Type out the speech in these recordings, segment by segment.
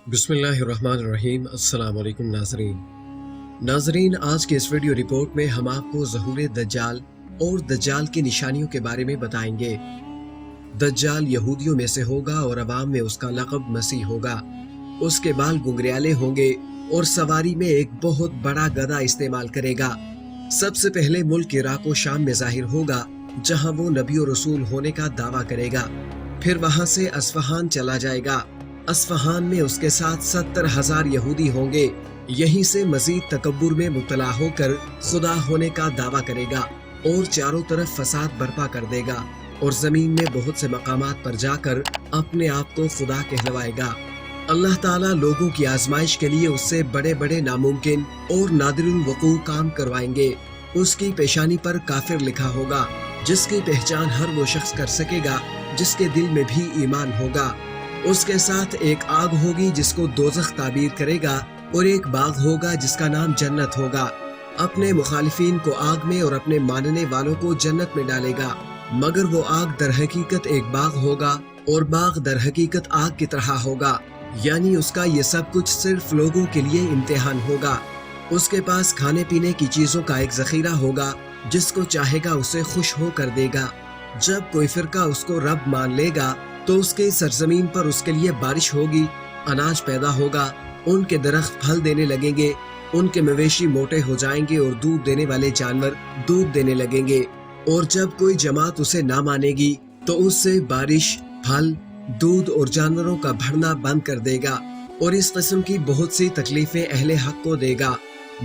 बिस्मिल्लाहिर्रहमानिर्रहीम। अस्सलाम वालेकुम नाजरीन, आज के इस वीडियो रिपोर्ट में हम आपको ज़हूर दज्जाल और दज्जाल की निशानियों के बारे में बताएंगे। दज्जाल यहूदियों में से होगा और अवाम में उसका लक़ब मसीह होगा। उसके बाल गुंगरियाले होंगे और सवारी में एक बहुत बड़ा गधा इस्तेमाल करेगा। सबसे पहले मुल्क इराक और शाम में जाहिर होगा, जहां वो नबी और रसूल होने का दावा करेगा। फिर वहां से अस्फहान चला जाएगा। अस्फहान में उसके साथ 70,000 यहूदी होंगे। यहीं से मजीद तकब्बुर में मुब्तला होकर खुदा होने का दावा करेगा और चारों तरफ फसाद बर्पा कर देगा और जमीन में बहुत से मकामात पर जाकर अपने आप को खुदा कहलवाएगा। अल्लाह ताला लोगों की आजमाइश के लिए उससे बड़े बड़े नामुमकिन और नादिरुल वकूअ काम करवाएंगे। उसकी पेशानी पर काफिर लिखा होगा, जिसकी पहचान हर वो शख्स कर सकेगा जिसके दिल में भी ईमान होगा। उसके साथ एक आग होगी जिसको दोज़ख ताबीर करेगा और एक बाग होगा जिसका नाम जन्नत होगा। अपने मुखालिफिन को आग में और अपने मानने वालों को जन्नत में डालेगा, मगर वो आग दर हकीकत एक बाग होगा और बाग दर हकीकत आग की तरह होगा। यानी उसका ये सब कुछ सिर्फ लोगों के लिए इम्तिहान होगा। उसके पास खाने पीने की चीजों का एक जखीरा होगा, जिसको चाहेगा उसे खुश हो कर देगा। जब कोई फिरका उसको रब मान लेगा तो उसके सरजमीन पर उसके लिए बारिश होगी, अनाज पैदा होगा, उनके दरख्त फल देने लगेंगे, उनके मवेशी मोटे हो जाएंगे और दूध देने वाले जानवर दूध देने लगेंगे। और जब कोई जमात उसे ना मानेगी तो उससे बारिश, फल, दूध और जानवरों का बढ़ना बंद कर देगा और इस किस्म की बहुत सी तकलीफें अहले हक को देगा।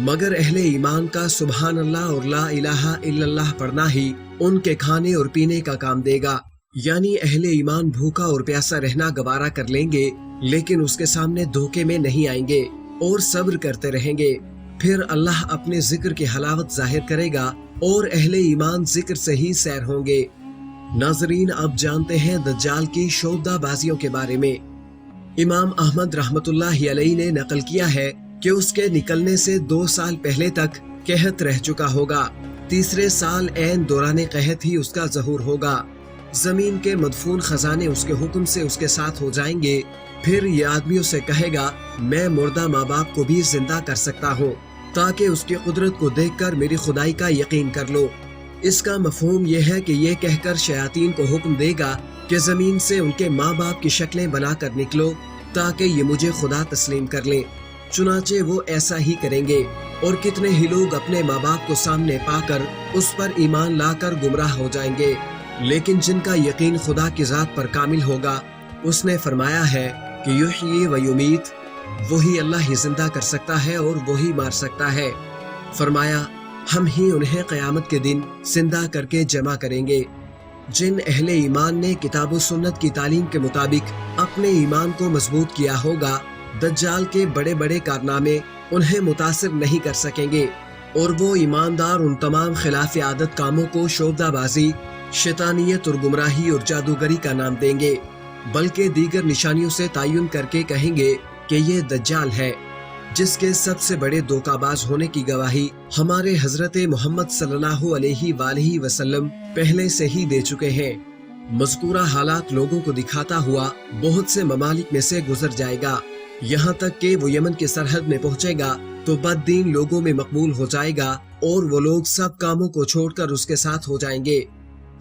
मगर अहले ईमान का सुबहान अल्लाह और ला इलाहा इल्लल्लाह पढ़ना ही उनके खाने और पीने का काम देगा। यानी अहले ईमान भूखा और प्यासा रहना गवारा कर लेंगे, लेकिन उसके सामने धोखे में नहीं आएंगे और सब्र करते रहेंगे। फिर अल्लाह अपने जिक्र की हलावत जाहिर करेगा और अहले ईमान जिक्र से ही सैर होंगे। नाजरीन, अब जानते हैं दज्जाल की शोबदाबाजियों के बारे में। इमाम अहमद रहमतुल्लाहि अलैहि ने नकल किया है कि उसके निकलने से 2 साल पहले तक कहत रह चुका होगा। तीसरे साल ऐन दौरान कहत ही उसका ज़हूर होगा। जमीन के मदफून खजाने उसके हुक्म से उसके साथ हो जाएंगे। फिर ये आदमियों से कहेगा, मैं मुर्दा माँ बाप को भी जिंदा कर सकता हूँ, ताकि उसकी कुदरत को देखकर मेरी खुदाई का यकीन कर लो। इसका मफहूम यह है कि ये कहकर शयातीन को हुक्म देगा कि जमीन से उनके माँ बाप की शक्लें बनाकर निकलो, ताकि ये मुझे खुदा तस्लीम कर लें। चुनाचे वो ऐसा ही करेंगे और कितने ही लोग अपने माँ बाप को सामने पाकर उस पर ईमान लाकर गुमराह हो जाएंगे। लेकिन जिनका यकीन खुदा की जात पर कामिल होगा, उसने फरमाया है कि युह्यी व युमीत, वही अल्लाह ही जिंदा कर सकता है और वही मार सकता है। फरमाया, हम ही उन्हें क़यामत के दिन जिंदा करके जमा करेंगे। जिन अहले ईमान ने किताब और सुन्नत की तालीम के मुताबिक अपने ईमान को मजबूत किया होगा, दज्जाल के बड़े बड़े कारनामे उन्हें मुतासिर नहीं कर सकेंगे और वो ईमानदार उन तमाम खिलाफ आदत कामों को शोबदाबाजी, शैतानियत और गुमराही और जादूगरी का नाम देंगे, बल्कि दीगर निशानियों से तायुन करके कहेंगे कि ये दज्जाल है, जिसके सबसे बड़े धोखाबाज होने की गवाही हमारे हजरत मोहम्मद सल्लल्लाहु अलैहि वसल्लम पहले से ही दे चुके हैं। मज़कूरा हालात लोगों को दिखाता हुआ बहुत से ममालिक में से गुजर जाएगा, यहाँ तक कि वो यमन के सरहद में पहुँचेगा तो बददीन लोगों में मकबूल हो जाएगा और वो लोग सब कामों को छोड़कर उसके साथ हो जाएंगे।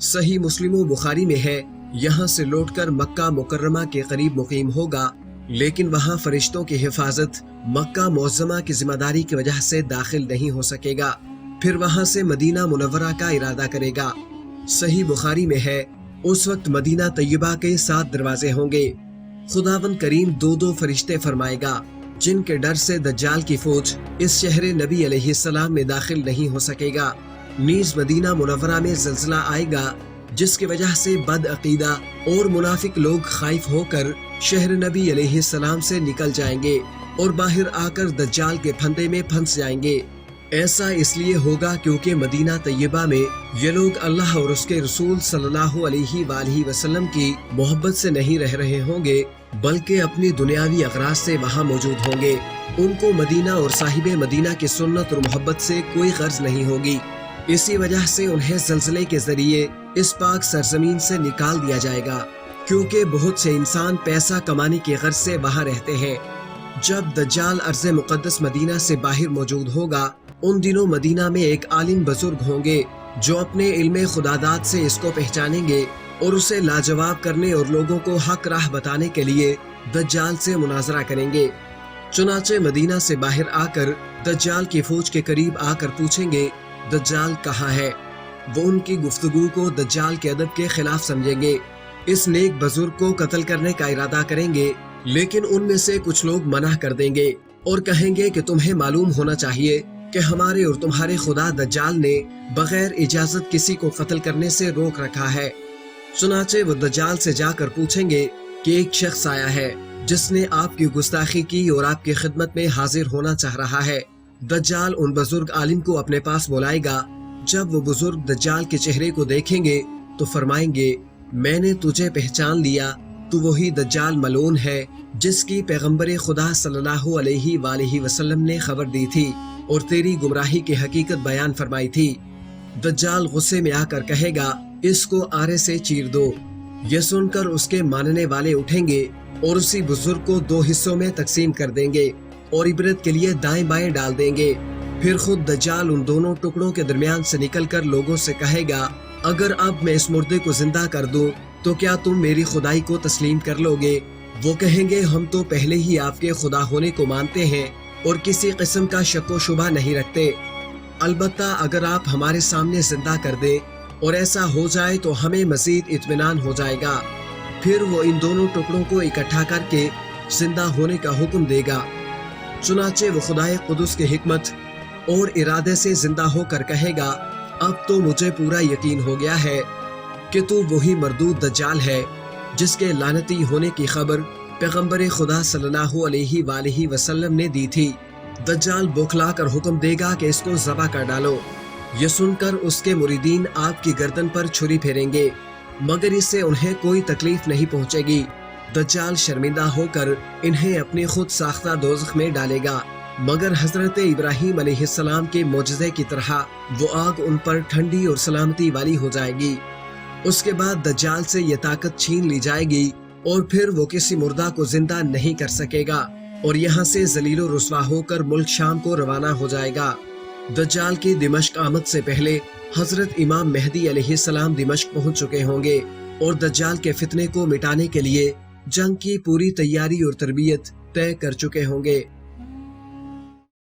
सही मुस्लिम व बुखारी में है, यहाँ से लौटकर मक्का मुकर्रमा के करीब मुकीम होगा, लेकिन वहाँ फरिश्तों की हिफाजत मक्का मुअज़्ज़मा की जिम्मेदारी की वजह से दाखिल नहीं हो सकेगा। फिर वहाँ से मदीना मुनव्वरा का इरादा करेगा। सही बुखारी में है, उस वक्त मदीना तैयबा के 7 दरवाजे होंगे। खुदावन करीम 2-2 फरिश्ते फरमाएगा, जिनके डर से दज्जाल की फौज इस शहर नबी अलैहिस्सलाम में दाखिल नहीं हो सकेगा। नीज मदीना मुनव्वरा में ज़ल्ज़ला आएगा, जिसकी वजह से बद अकीदा और मुनाफिक लोग खाइफ होकर शहर नबी अलैहिस्सलाम से निकल जाएंगे और बाहर आकर दज्जाल के फंदे में फंस जाएंगे। ऐसा इसलिए होगा क्योंकि मदीना तैयबा में ये लोग अल्लाह और उसके रसूल सल्लल्लाहु अलैहि वसल्लम की मोहब्बत से नहीं रह रहे होंगे, बल्कि अपनी दुनियावी अगराज से वहाँ मौजूद होंगे। उनको मदीना और साहिबे मदीना की सुन्नत और मोहब्बत से कोई गर्ज नहीं होगी। इसी वजह से उन्हें ज़ल्ज़ले के जरिए इस पाक सरजमीन से निकाल दिया जाएगा, क्योंकि बहुत से इंसान पैसा कमाने की गर्ज से वहाँ रहते हैं। जब दज्जाल अर्ज़ मुक़द्दस मदीना से बाहर मौजूद होगा, उन दिनों मदीना में एक आलिम बुजुर्ग होंगे जो अपने इल्मे खुदादात से इसको पहचानेंगे और उसे लाजवाब करने और लोगों को हक राह बताने के लिए दज्जाल से मुनाजरा करेंगे। चुनाचे मदीना से बाहर आकर दज्जाल की फौज के करीब आकर पूछेंगे, दज्जाल कहाँ है? वो उनकी गुफ्तगू को दज्जाल के अदब के खिलाफ समझेंगे। इस नेक बुजुर्ग को कत्ल करने का इरादा करेंगे, लेकिन उनमें से कुछ लोग मना कर देंगे और कहेंगे कि तुम्हें मालूम होना चाहिए कि हमारे और तुम्हारे खुदा दज्जाल ने बगैर इजाजत किसी को कत्ल करने से रोक रखा है। चुनाचे वो दज्जाल से जाकर पूछेंगे कि एक शख्स आया है जिसने आपकी गुस्ताखी की और आपकी खिदमत में हाजिर होना चाह रहा है। दज्जाल उन बुजुर्ग आलिम को अपने पास बुलाएगा। जब वो बुजुर्ग दज्जाल के चेहरे को देखेंगे तो फरमाएंगे, मैंने तुझे पहचान लिया, तू वही दज्जाल मलून है जिसकी पैगंबर खुदा सल्लल्लाहु अलैहि वसल्लम ने खबर दी थी और तेरी गुमराही की हकीकत बयान फरमाई थी। दज्जाल गुस्से में आकर कहेगा, इसको आरे से चीर दो। यह सुनकर उसके मानने वाले उठेंगे और उसी बुजुर्ग को दो हिस्सों में तकसीम कर देंगे और इबरत के लिए दाएं बाएं डाल देंगे। फिर खुद दज्जाल उन दोनों टुकड़ों के दरमियान से निकलकर लोगों से कहेगा, अगर अब मैं इस मुर्दे को जिंदा कर दूं तो क्या तुम मेरी खुदाई को तस्लीम कर लोगे? वो कहेंगे, हम तो पहले ही आपके खुदा होने को मानते हैं और किसी किस्म का शक व शुबा नहीं रखते। अलबत्ता अगर आप हमारे सामने जिंदा कर दें और ऐसा हो जाए तो हमें मजीद इत्मीनान हो जाएगा। फिर वो इन दोनों टुकड़ों को इकट्ठा करके जिंदा होने का हुक्म देगा। चुनाचे वो खुदाए कुदुस की हिकमत और इरादे से जिंदा होकर कहेगा, अब तो मुझे पूरा यकीन हो गया है कि तू वही मरदूद दज्जाल है जिसके लानती होने की खबर पैगंबर खुदा सल्लल्लाहु अलैहि वसल्लम ने दी थी। दज्जाल बौखला कर हुक्म देगा कि इसको ज़बह कर डालो। ये सुनकर उसके मुरीदीन आपकी गर्दन पर छुरी फेरेंगे, मगर इससे उन्हें कोई तकलीफ नहीं पहुंचेगी। दज्जाल शर्मिंदा होकर इन्हें अपनी खुद साख्ता दोज़ख में डालेगा, मगर हजरत इब्राहीम अलैहिस्सलाम के मोजज़े की तरह वो आग उन पर ठंडी और सलामती वाली हो जाएगी। उसके बाद दज्जाल से ये ताकत छीन ली जाएगी और फिर वो किसी मुर्दा को जिंदा नहीं कर सकेगा और यहाँ से जलीलो रुस्वा होकर मुल्क शाम को रवाना हो जाएगा। दज्जाल की दिमश्क आमद से पहले हजरत इमाम मेहदी अलैहिस्सलाम दिमश्क पहुंच चुके होंगे और दज्जाल के फितने को मिटाने के लिए जंग की पूरी तैयारी और तरबियत तय कर चुके होंगे।